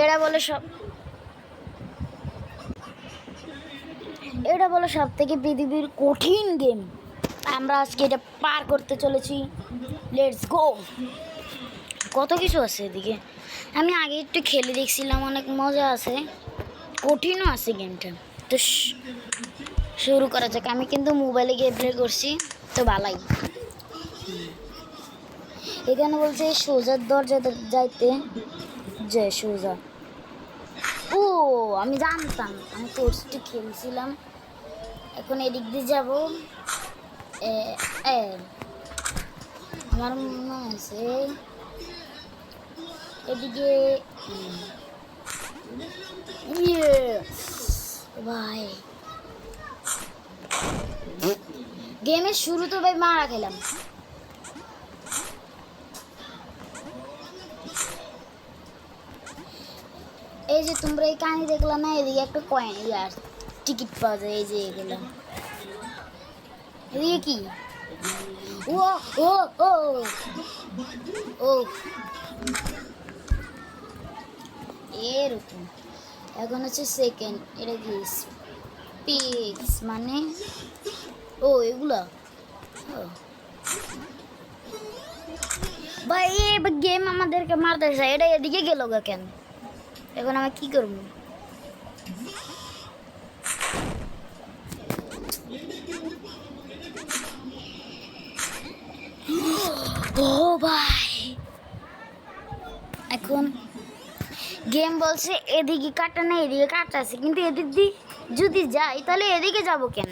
এটা বলে সব থেকে পৃথিবীর কঠিন গেম। আমরা আজকে এটা পার করতে চলেছি। Let's go. কত কিছু আছে এদিকে, আমি আগে একটু খেলে দেখছিলাম, অনেক মজা আছে, কঠিনও আছে গেমটা। তো শুরু করা যাক। আমি কিন্তু মোবাইলে গেম প্লে করছি, তো ভালাই। এখানে বলছে সোজার দরজা যাইতে, যে সোজা। ও আমি জানতাম, আমি কোর্সটি খেলছিলাম। এখন এদিক দিয়ে যাবো। আমার মনে আছে এদিকে। ভাই গেমের শুরু তো ভাই মারা খেলাম। এই যে তোমরা এই কাহিনী দেখলাম না, এদিকে একটা কয়েন আর টিকিট পাওয়া যায়। এই যে এগুলো, এদিকে কি? ও ও ও ও এরকম। এখন হচ্ছে সেকেন্ড, এটা কি স্পিক্স মানে? ও এগুলা ভাই, গেম আমাদেরকে মারতে চাই। এটা এদিকে গেল গা কেন? এখন আমি কি করবো? ও ভাই, এখন গেম বলছে এদিকে কাটা না, এদিকে কাটা আছে, কিন্তু এদিক দিয়ে যদি যাই তাহলে এদিকে যাব কেন?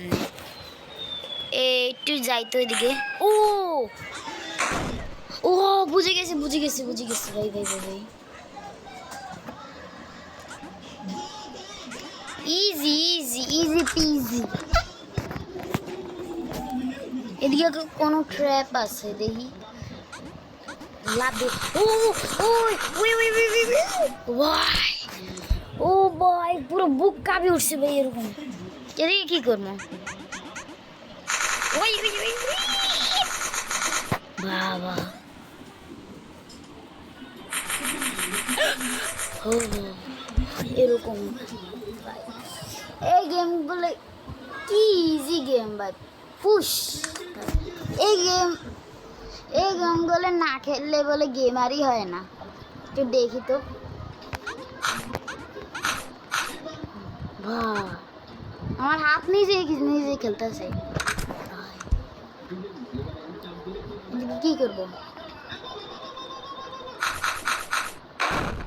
একটু যাই তো এদিকে। ও ও বুঝে গেছি ভাই ভাই ভাই ভাই। Easy easy easy PG. এদিকে কোনো ট্র্যাপ আছে দেখি, লাভে। ও ভাই, ও ভাই পুরো বুক কাঁপে উঠছে ভাই। এরকম এদিকে কি করবো? বাবা এরকম। এই গেম বলে কি ইজি গেম ভাই, পুশ। এই গেমগুলো না খেললে বলে গেমারই হয় না। একটু দেখি তো। আমার হাত নিজে খেলতেছে। কি করবো?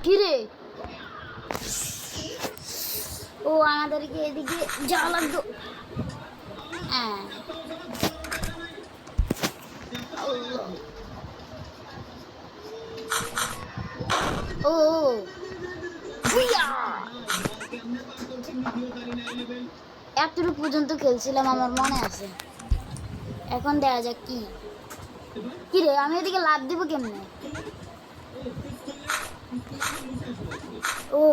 কিরে, ও আমাদেরকে এদিকে যাওয়া লাগতো। হ্যাঁ ও এতটুকু পর্যন্ত খেলছিলাম, আমার মনে আছে। এখন দেখা যাক কি। কিরে, আমি এদিকে লাভ দিব কেমনে? ও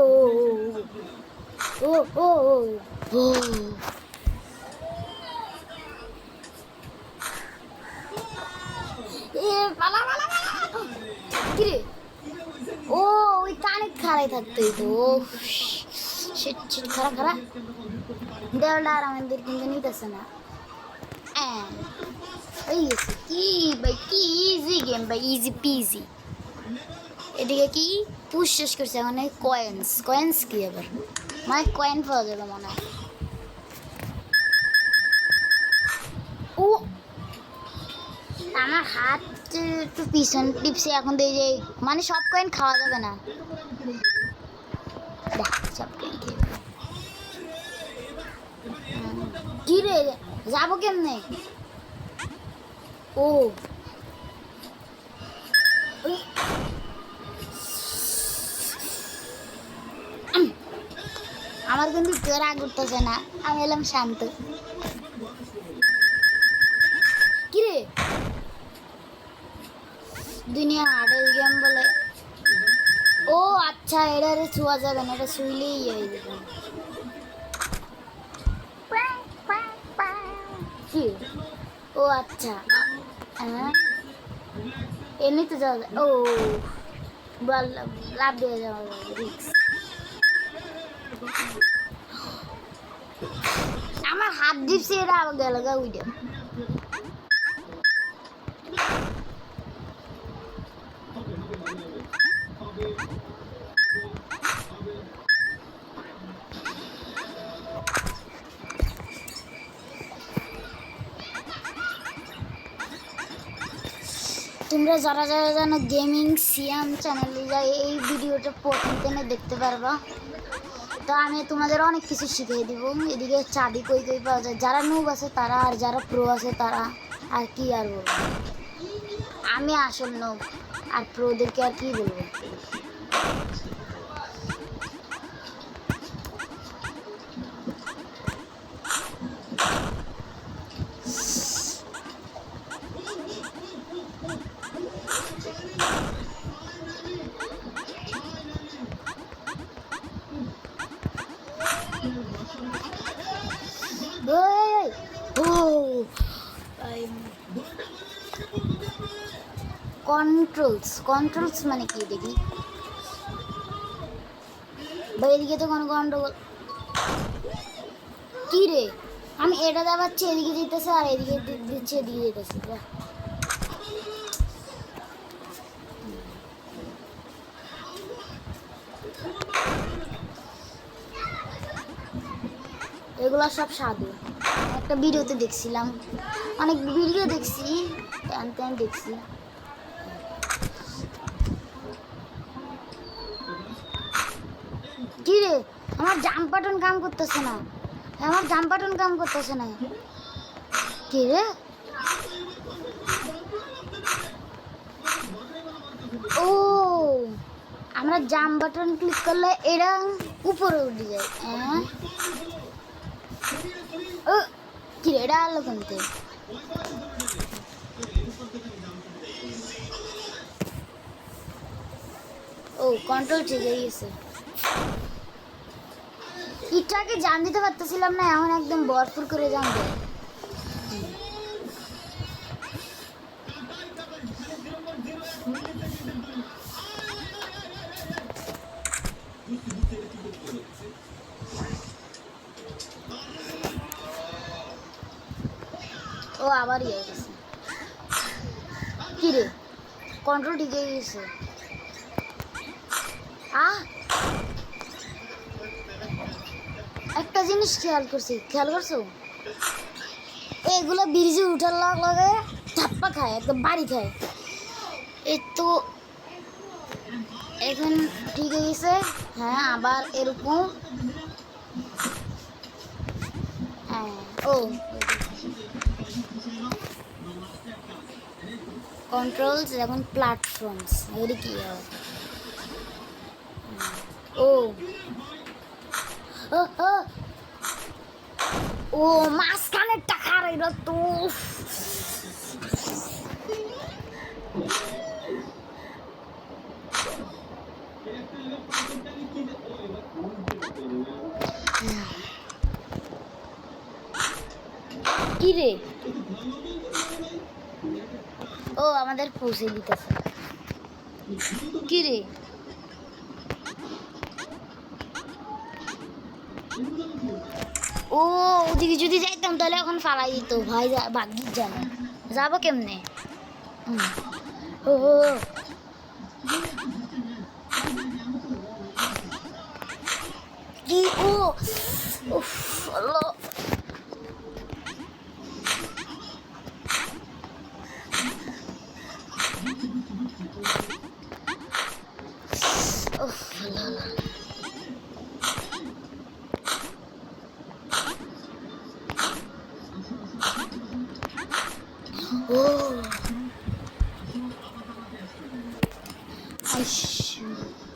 ও ও ও ও কিরে, ও ওই কানে খাড়াই থাকতেই তো। খারা দেওয়াটা আর আমাদের কিন্তু নিতেছে না। এই গেছে কি ভাই, কি ইজি গেম ভাই, ইজি পিজি। এদিকে কি পুশ শেষ করছে। মানে কয়েন্স কি আবার, মানে কয়েন পাওয়া যাবে মনে হয়। ও আমার হাত একটু পিছন টিপসে এখন দিয়ে যে, মানে সব কয়েন খাওয়া যাবে না। সব কয়েন খেয়ে কি রে, যাবো কেমনে? ও আমার কিন্তু রাগ উঠতেছে না, আমি এলাম শান্ত। কিরে, দুনিয়া হার্ডের গেম বলে। ও আচ্ছা, এটা ছোঁয়া যাবে না, এটা শুইলেই হয়ে যাবে। কি? ও আচ্ছা, হ্যাঁ এমনিতে যাওয়া যায়। ও লাভ দিয়ে যাওয়া যাবে, রিক্স। হাত দিচ্ছে এটা আবার গেল গা উইডা। তোমরা যারা যারা জানো গেমিং সিয়াম চ্যানেলে যাই এই ভিডিওটা প্রথম দিনে দেখতে পারবা। তো আমি তোমাদের অনেক কিছু শিখিয়ে দিব। এদিকে চাবি কই কই পাওয়া যায়, যারা নুব আছে তারা, আর যারা প্রো আছে তারা। আর কি আর বলবো, আমি আসল নুব, আর প্রোদেরকে আর কি বলবো। কন্ট্রোলস মানে কি দেখি ভাই, এদিকে তো কোনো গন্ডগোল কি রে? আমি এটা দাবাচ্ছি এদিকে যেতেছে, আর এদিকে দিচ্ছে এদিকে যেতেছে। এগুলো সব সাধু। একটা ভিডিওতে দেখছিলাম, অনেক ভিডিও দেখছি, টান দেখছি। কি রে, আমার জাম্প বাটন কাম করতেছে না, কি রে? ও, আমরা জাম্প বাটন ক্লিক করলে এটা উপরে উঠে যায়। হ্যাঁ, ও কি রে, এটা আলো কিনতে। ও, কন্ট্রোল ঠিক হয়ে গেছে। ইটাকে জান দিতে পারতেছিলাম না, এখন একদম ভরপুর করে জান দেয়। ও আবার ইয়ে গেছে। কি রে, কন্ট্রোল ঠিক হয়ে গেছে। একটা জিনিস খেয়াল করছো, এগুলো ব্রিজে উঠার লাগে ধাপ্পা খায়, একদম বাড়ি খায়। এই তো এখন ঠিক হয়ে গেছে। হ্যাঁ, আবার এরকম। হ্যাঁ, ও কন্ট্রোলস এখন প্ল্যাটফর্মস, এর কি হয়? ও ও ও ও মাঝখানের টাকার এটা তো কি রে? ও আমাদের পৌঁছে দিতেছে। কি রে, ও ওদিকে যদি যাইতাম তাহলে এখন ফালাই দিত ভাই, ভাগ্যিস জানো। যাবো কেমনে? ও কি, ও উফ আল্লাহ। উফ আল্লাহ। ও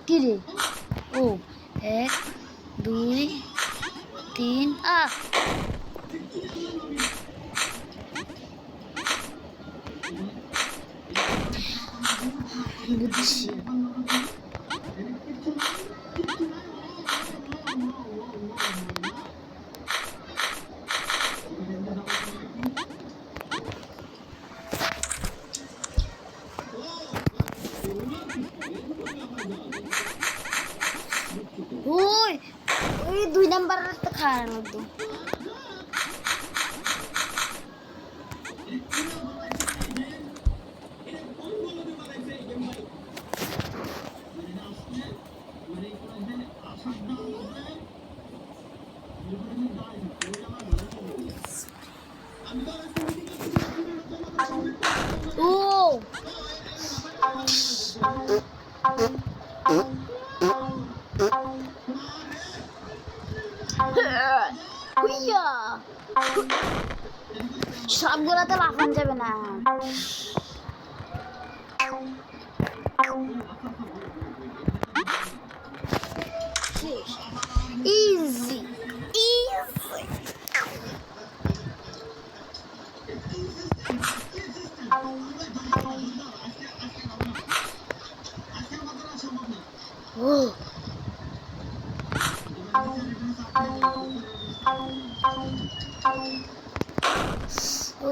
কি রে? ও 1 2 3 বুঝছি। ওই 2 নাম্বার একটা খাওয়ার মতো হুইয়া! সবগুলোতে লাফানো যাবে না। Easy easy. ও ও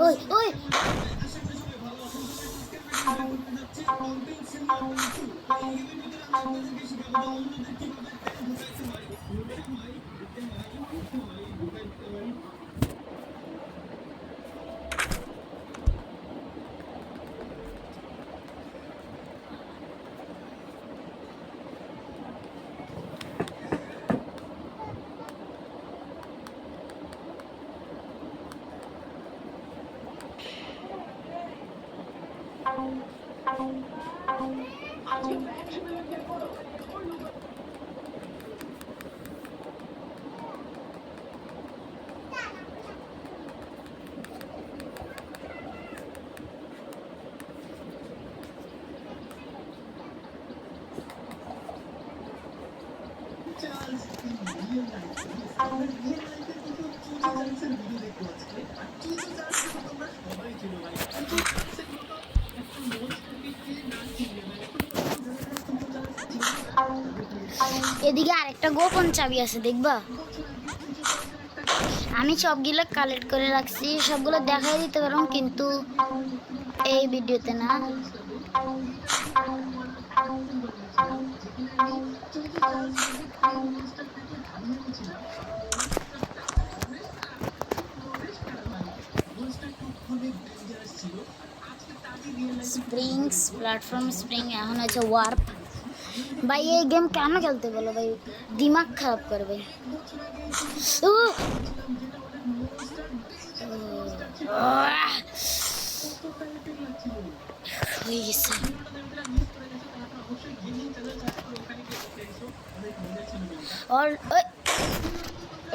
ওই ওই এদিকে আরেকটা গোপন চাবি আছে, দেখবা? আমি সবগুলো কালেক্ট করে রাখছি, সবগুলো দেখাই দিতে পারবো কিন্তু এই ভিডিওতে না। স্প্রিংস প্ল্যাটফর্ম স্প্রিং, এখন হচ্ছে ওয়ার্প। ভাই এই গেম কেন খেলতে বলো ভাই, দিমাগ খারাপ করবে। হয়ে গেছে।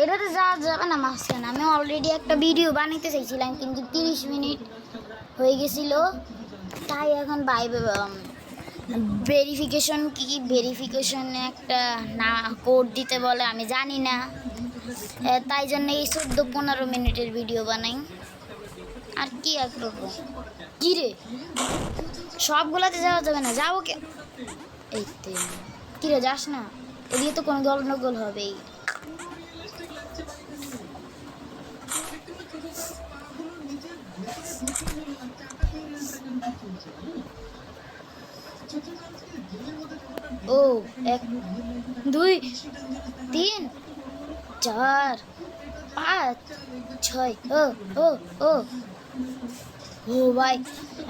এটাতে যাওয়া যাবে না মাঝখানে। আমি অলরেডি একটা ভিডিও বানাইতে চাইছিলাম কিন্তু 30 মিনিট হয়ে গেছিল, তাই এখন ভেরিফিকেশন কি ভেরিফিকেশনে একটা না কোড দিতে বলে, আমি জানি না, তাই জন্য এই 14-15 মিনিটের ভিডিও বানাই। আর কি আর করবো। কী রে, সবগুলোতে যাওয়া যাবে না, যাবো কে? এইতে কী রে, যাস না, এদিকে তো কোনো গন্ডগোল হবেই। ও 1 2 3 4 5 6। ও ও ও ও ভাই,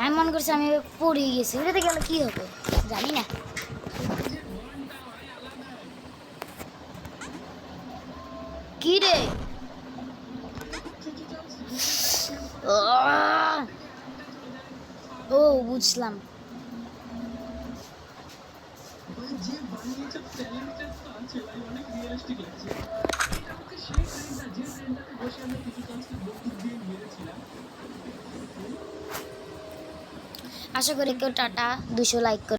আমি মনে করছি আমি পড়ে গেছি। ওটাতে গেলে কি হবে জানি না। কি রে, ও বুঝলাম। আশা করি কেউ টাটা 200 লাইক করে।